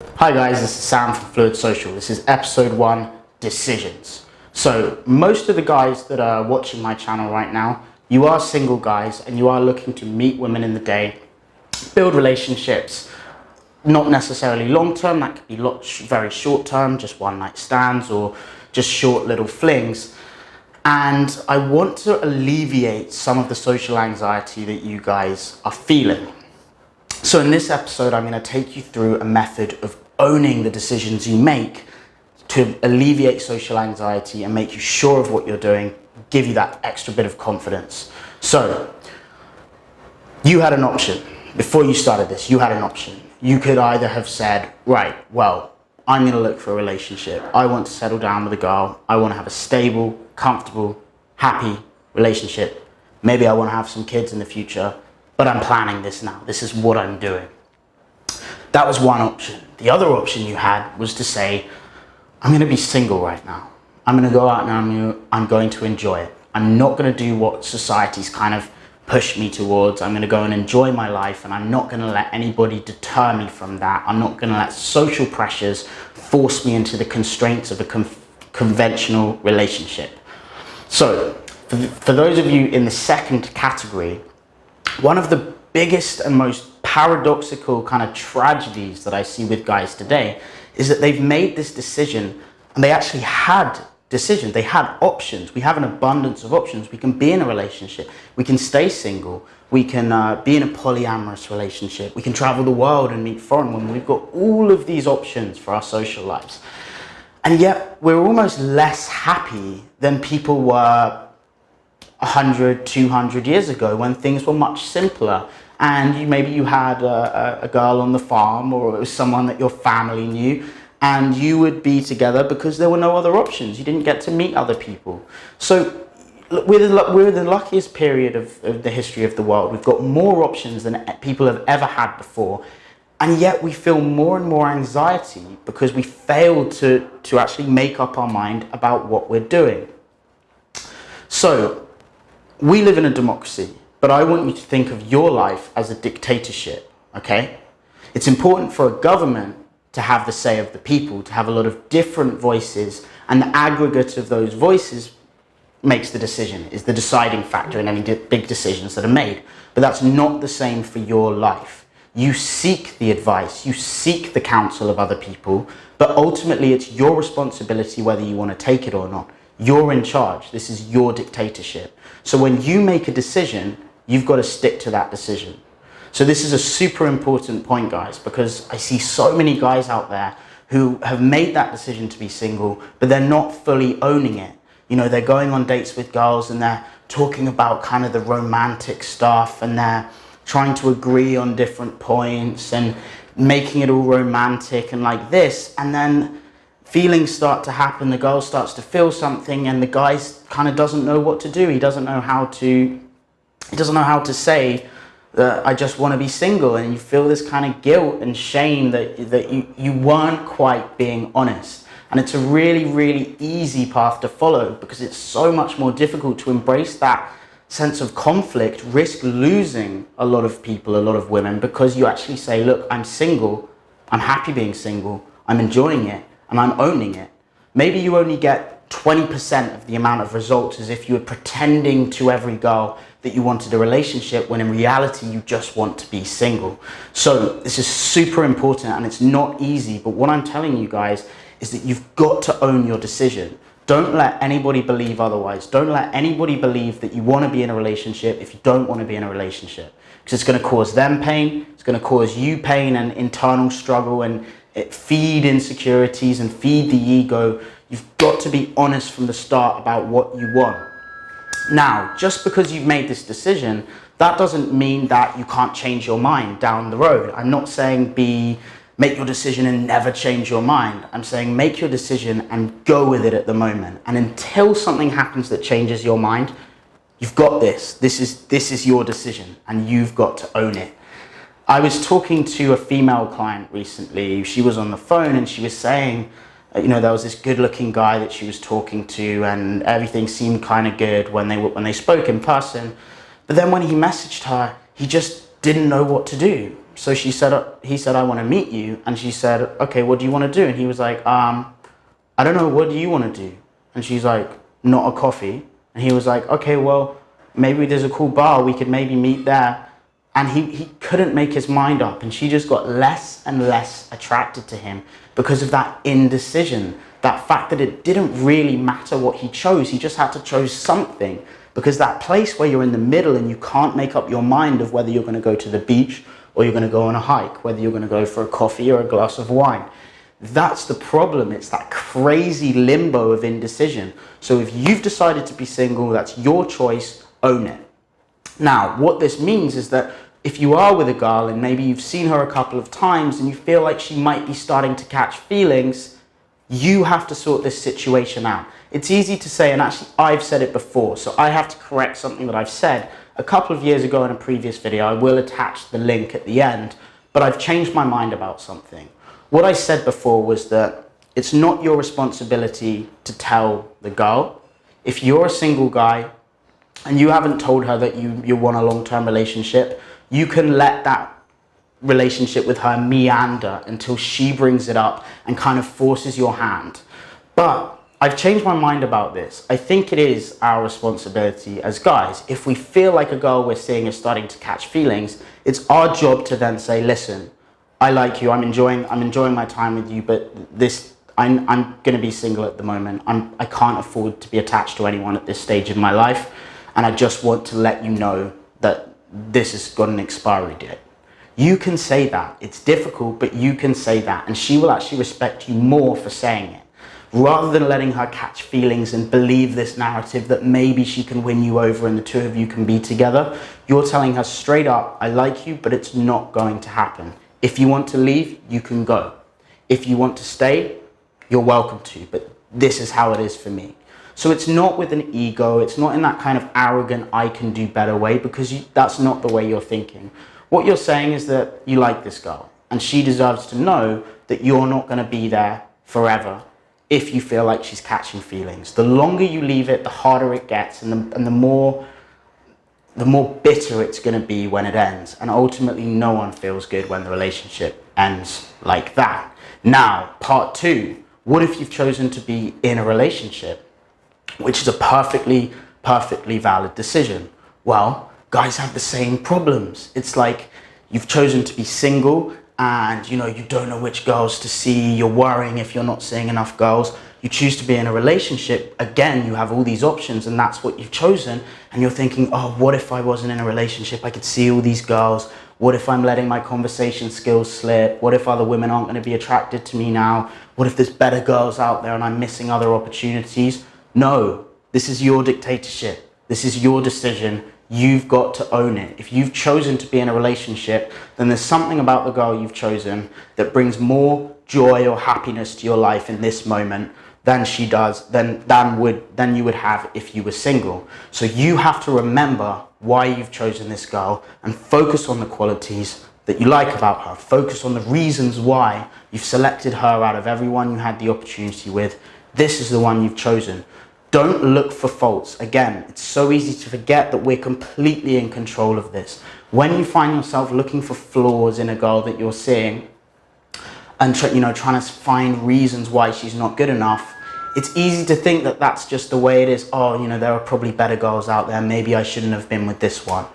Hi guys, this is Sam from Fluid Social. This is episode 1, Decisions. So most of the guys that are watching my channel right now, you are single guys and you are looking to meet women in the day, build relationships, not necessarily long term, that could be very short term, just one night stands or just short little flings. And I want to alleviate some of the social anxiety that you guys are feeling. So in this episode, I'm going to take you through a method of owning the decisions you make to alleviate social anxiety and make you sure of what you're doing, give you that extra bit of confidence. So you had an option. Before you started this, you had an option. You could either have said, right, well, I'm going to look for a relationship. I want to settle down with a girl. I want to have a stable, comfortable, happy relationship. Maybe I want to have some kids in the future. But I'm planning this now. This is what I'm doing. That was one option. The other option you had was to say, I'm going to be single right now. I'm going to go out and I'm going to enjoy it. I'm not going to do what society's kind of pushed me towards. I'm going to go and enjoy my life, and I'm not going to let anybody deter me from that. I'm not going to let social pressures force me into the constraints of a conventional relationship. So for those of you in the second category, one of the biggest and most paradoxical kind of tragedies that I see with guys today is that they've made this decision and they actually had decisions, they had options. We have an abundance of options. We can be in a relationship, we can stay single, we can be in a polyamorous relationship, we can travel the world and meet foreign women. We've got all of these options for our social lives. And yet we're almost less happy than people were 100, 200 years ago when things were much simpler, and maybe you had a girl on the farm, or it was someone that your family knew, and you would be together because there were no other options. You didn't get to meet other people. So we're the luckiest period of the history of the world. We've got more options than people have ever had before, and yet we feel more and more anxiety because we failed to actually make up our mind about what we're doing. So we live in a democracy, but I want you to think of your life as a dictatorship, okay? It's important for a government to have the say of the people, to have a lot of different voices, and the aggregate of those voices makes the decision, is the deciding factor in any big decisions that are made. But that's not the same for your life. You seek the advice, you seek the counsel of other people, but ultimately it's your responsibility whether you want to take it or not. You're in charge. This is your dictatorship. So when you make a decision, you've got to stick to that decision. So this is a super important point, guys, because I see so many guys out there who have made that decision to be single, but they're not fully owning it. You know, they're going on dates with girls and they're talking about kind of the romantic stuff, and they're trying to agree on different points and making it all romantic and like this, and then feelings start to happen, the girl starts to feel something, and the guy kind of doesn't know what to do. He doesn't know how to say that I just want to be single, and you feel this kind of guilt and shame that you weren't quite being honest. And it's a really, really easy path to follow because it's so much more difficult to embrace that sense of conflict, risk losing a lot of people, a lot of women, because you actually say, look, I'm single, I'm happy being single, I'm enjoying it, and I'm owning it. Maybe you only get 20% of the amount of results as if you were pretending to every girl that you wanted a relationship, when in reality you just want to be single. So this is super important, and it's not easy, but what I'm telling you guys is that you've got to own your decision. Don't let anybody believe otherwise. Don't let anybody believe that you want to be in a relationship if you don't want to be in a relationship, because it's going to cause them pain, it's going to cause you pain and internal struggle, and feed insecurities and feed the ego. You've got to be honest from the start about what you want. Now, just because you've made this decision, that doesn't mean that you can't change your mind down the road. I'm not saying make your decision and never change your mind. I'm saying make your decision and go with it at the moment. And until something happens that changes your mind, you've got this. This is your decision, and you've got to own it. I was talking to a female client recently. She was on the phone and she was saying, you know, there was this good-looking guy that she was talking to, and everything seemed kind of good when they spoke in person. But then when he messaged her, he just didn't know what to do. so he said, I want to meet you. And she said, okay, what do you want to do? And he was like, I don't know, what do you want to do? And she's like, not a coffee. And he was like, okay, well, maybe there's a cool bar, we could maybe meet there. And he couldn't make his mind up, and she just got less and less attracted to him because of that indecision, that fact that it didn't really matter what he chose, he just had to choose something. Because that place where you're in the middle and you can't make up your mind of whether you're going to go to the beach or you're going to go on a hike, whether you're going to go for a coffee or a glass of wine. That's the problem. It's that crazy limbo of indecision. So if you've decided to be single, that's your choice, own it. Now, what this means is that if you are with a girl and maybe you've seen her a couple of times and you feel like she might be starting to catch feelings, you have to sort this situation out. It's easy to say, and actually I've said it before, so I have to correct something that I've said a couple of years ago in a previous video. I will attach the link at the end, but I've changed my mind about something. What I said before was that it's not your responsibility to tell the girl. If you're a single guy and you haven't told her that you want a long-term relationship, you can let that relationship with her meander until she brings it up and kind of forces your hand. But I've changed my mind about this. I think it is our responsibility as guys. If we feel like a girl we're seeing is starting to catch feelings, it's our job to then say, listen, I like you, I'm enjoying my time with you, but I'm going to be single at the moment. I can't afford to be attached to anyone at this stage in my life, and I just want to let you know that this has got an expiry date. You can say that. It's difficult, but you can say that, and she will actually respect you more for saying it. Rather than letting her catch feelings and believe this narrative that maybe she can win you over and the two of you can be together, you're telling her straight up, I like you, but it's not going to happen. If you want to leave, you can go. If you want to stay, you're welcome to, but this is how it is for me. So it's not with an ego, it's not in that kind of arrogant, I can do better way, because that's not the way you're thinking. What you're saying is that you like this girl, and she deserves to know that you're not going to be there forever if you feel like she's catching feelings. The longer you leave it, the harder it gets, and the more bitter it's going to be when it ends. And ultimately, no one feels good when the relationship ends like that. Now, part two, what if you've chosen to be in a relationship, which is a perfectly valid decision? Well, guys have the same problems. It's like you've chosen to be single and you don't know which girls to see, you're worrying if you're not seeing enough girls. You choose to be in a relationship, again, you have all these options and that's what you've chosen, and you're thinking, oh, what if I wasn't in a relationship? I could see all these girls. What if I'm letting my conversation skills slip? What if other women aren't going to be attracted to me now? What if there's better girls out there and I'm missing other opportunities? No, this is your dictatorship. This is your decision. You've got to own it. If you've chosen to be in a relationship, then there's something about the girl you've chosen that brings more joy or happiness to your life in this moment than she does, than you would have if you were single. So you have to remember why you've chosen this girl and focus on the qualities that you like about her. Focus on the reasons why you've selected her out of everyone you had the opportunity with. This is the one you've chosen. Don't look for faults. Again, it's so easy to forget that we're completely in control of this. When you find yourself looking for flaws in a girl that you're seeing and trying to find reasons why she's not good enough, it's easy to think that that's just the way it is. Oh, there are probably better girls out there. Maybe I shouldn't have been with this one.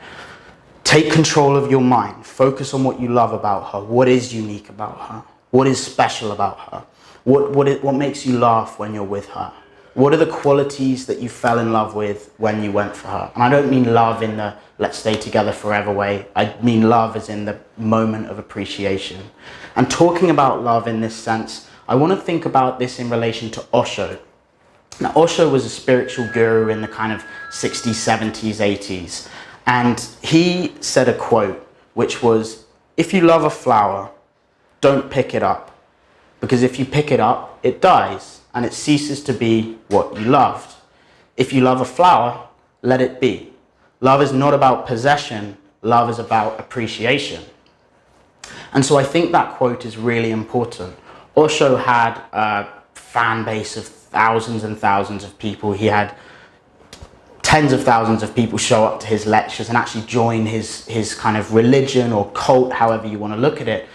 Take control of your mind. Focus on what you love about her. What is unique about her? What is special about her? What makes you laugh when you're with her? What are the qualities that you fell in love with when you went for her? And I don't mean love in the let's stay together forever way. I mean love as in the moment of appreciation. And talking about love in this sense, I want to think about this in relation to Osho. Now, Osho was a spiritual guru in the kind of 60s, 70s, 80s. And he said a quote, which was, if you love a flower, don't pick it up. Because if you pick it up, it dies. And it ceases to be what you loved. If you love a flower, let it be. Love is not about possession. Love is about appreciation. And so I think that quote is really important. Osho had a fan base of thousands and thousands of people. He had tens of thousands of people show up to his lectures and actually join his kind of religion or cult, however you want to look at it.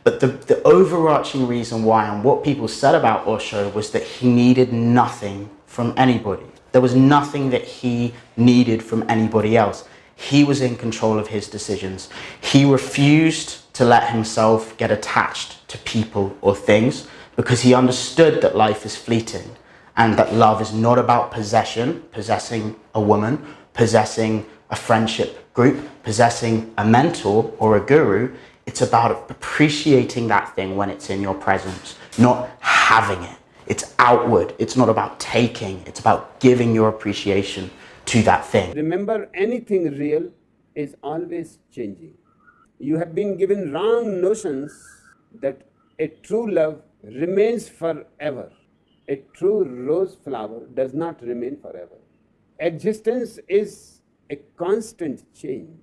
But the overarching reason why and what people said about Osho was that he needed nothing from anybody. There was nothing that he needed from anybody else. He was in control of his decisions. He refused to let himself get attached to people or things because he understood that life is fleeting and that love is not about possession, possessing a woman, possessing a friendship group, possessing a mentor or a guru. It's about appreciating that thing when it's in your presence, not having it. It's outward. It's not about taking. It's about giving your appreciation to that thing. Remember, anything real is always changing. You have been given wrong notions that a true love remains forever. A true rose flower does not remain forever. Existence is a constant change.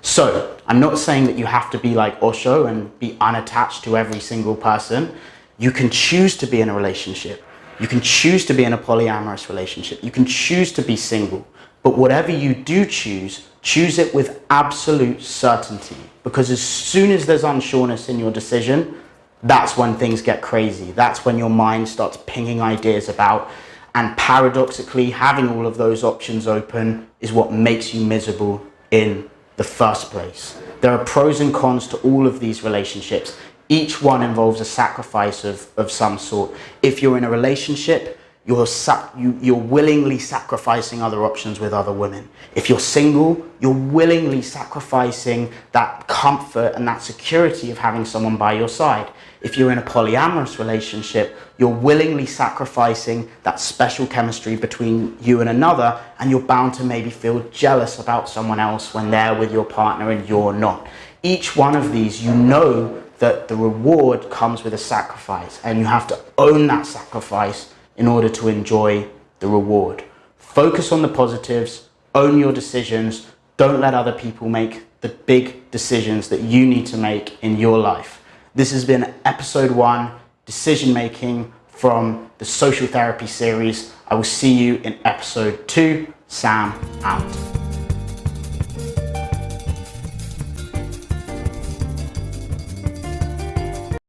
So, I'm not saying that you have to be like Osho and be unattached to every single person. You can choose to be in a relationship. You can choose to be in a polyamorous relationship. You can choose to be single. But whatever you do choose, choose it with absolute certainty. Because as soon as there's unsureness in your decision, that's when things get crazy. That's when your mind starts pinging ideas about. And paradoxically, having all of those options open is what makes you miserable in the first place. There are pros and cons to all of these relationships. Each one involves a sacrifice of some sort. If you're in a relationship, you're willingly sacrificing other options with other women. If you're single, you're willingly sacrificing that comfort and that security of having someone by your side. If you're in a polyamorous relationship, you're willingly sacrificing that special chemistry between you and another, and you're bound to maybe feel jealous about someone else when they're with your partner and you're not. Each one of these, you know that the reward comes with a sacrifice, and you have to own that sacrifice in order to enjoy the reward. Focus on the positives, own your decisions, don't let other people make the big decisions that you need to make in your life. This has been episode 1, decision making from the social therapy series. I will see you in episode 2. Sam out.